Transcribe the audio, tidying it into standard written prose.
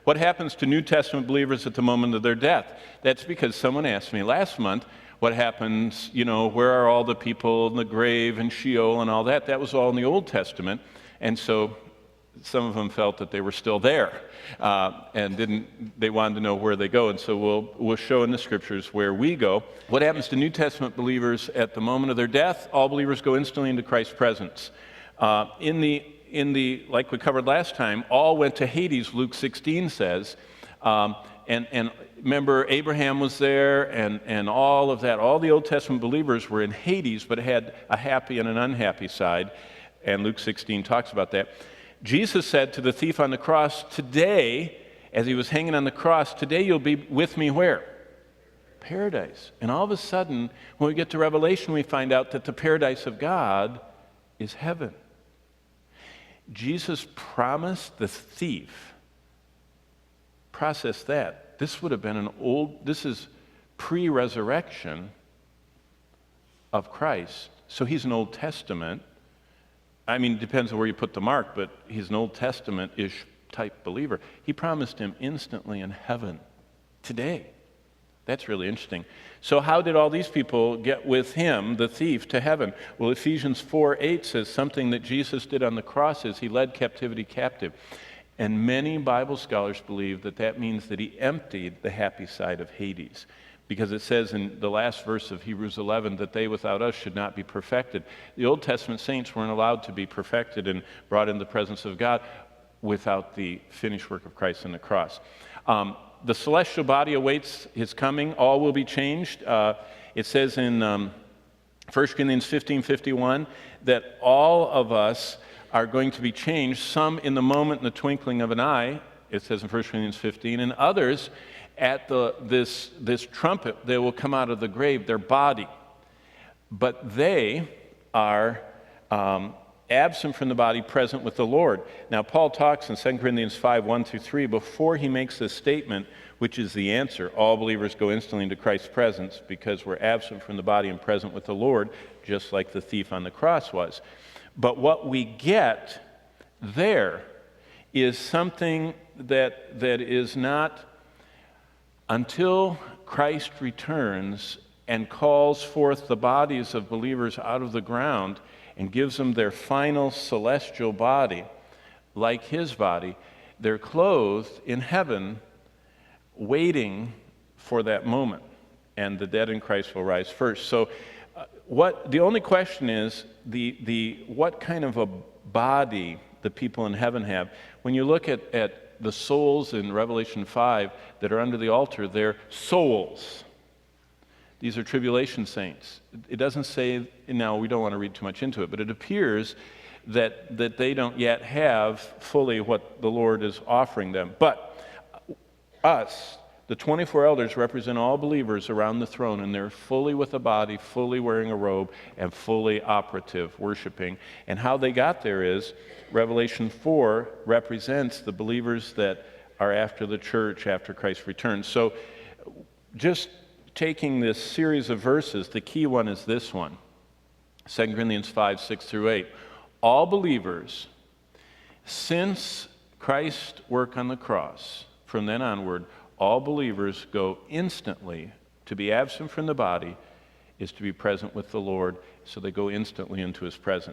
What happens to New Testament believers at the moment of their death? That's because someone asked me last month, what happens, where are all the people in the grave and Sheol and all that? That was all in the Old Testament. And so some of them felt that they were still there and they wanted to know where they go. And so we'll show in the scriptures where we go. What happens to New Testament believers at the moment of their death? All believers go instantly into Christ's presence. In the like we covered last time, all went to Hades, Luke 16 says. And remember, Abraham was there and all of that. All the Old Testament believers were in Hades, but it had a happy and an unhappy side. And Luke 16 talks about that. Jesus said to the thief on the cross, today, as he was hanging on the cross, today you'll be with me where? Paradise. And all of a sudden, when we get to Revelation, we find out that the paradise of God is heaven. Jesus promised the thief, process that. This would have been this is pre-resurrection of Christ. So he's an Old Testament. I mean, it depends on where you put the mark, but he's an Old Testament-ish type believer. He promised him instantly in heaven today. That's really interesting. So how did all these people get with him, the thief, to heaven? Well, Ephesians 4:8 says something that Jesus did on the cross is he led captivity captive. And many Bible scholars believe that that means that he emptied the happy side of Hades. Because it says in the last verse of Hebrews 11 that they without us should not be perfected. The Old Testament saints weren't allowed to be perfected and brought in the presence of God without the finished work of Christ on the cross. The celestial body awaits his coming. All will be changed. It says in 1 Corinthians 15:51 that all of us are going to be changed, some in the moment, in the twinkling of an eye, it says in 1 Corinthians 15, and others at this trumpet, they will come out of the grave, their body. But they are absent from the body, present with the Lord. Now, Paul talks in 2 Corinthians 5:1-3, before he makes this statement, which is the answer, all believers go instantly into Christ's presence because we're absent from the body and present with the Lord, just like the thief on the cross was. But what we get there is something that is not until Christ returns and calls forth the bodies of believers out of the ground and gives them their final celestial body, like his body, they're clothed in heaven, waiting for that moment. And the dead in Christ will rise first. So the only question is what kind of a body the people in heaven have. When you look at the souls in Revelation 5 that are under the altar, they're souls. These are tribulation saints. It doesn't say, now we don't want to read too much into it, but it appears that they don't yet have fully what the Lord is offering them. But us, the 24 elders, represent all believers around the throne, and they're fully with a body, fully wearing a robe, and fully operative, worshiping. And how they got there is, Revelation 4 represents the believers that are after the church, after Christ returns. So just taking this series of verses, the key one is this one, 2 Corinthians 5:6-8. All believers, since Christ's work on the cross, from then onward, all believers go instantly. To be absent from the body is to be present with the Lord, so they go instantly into his presence.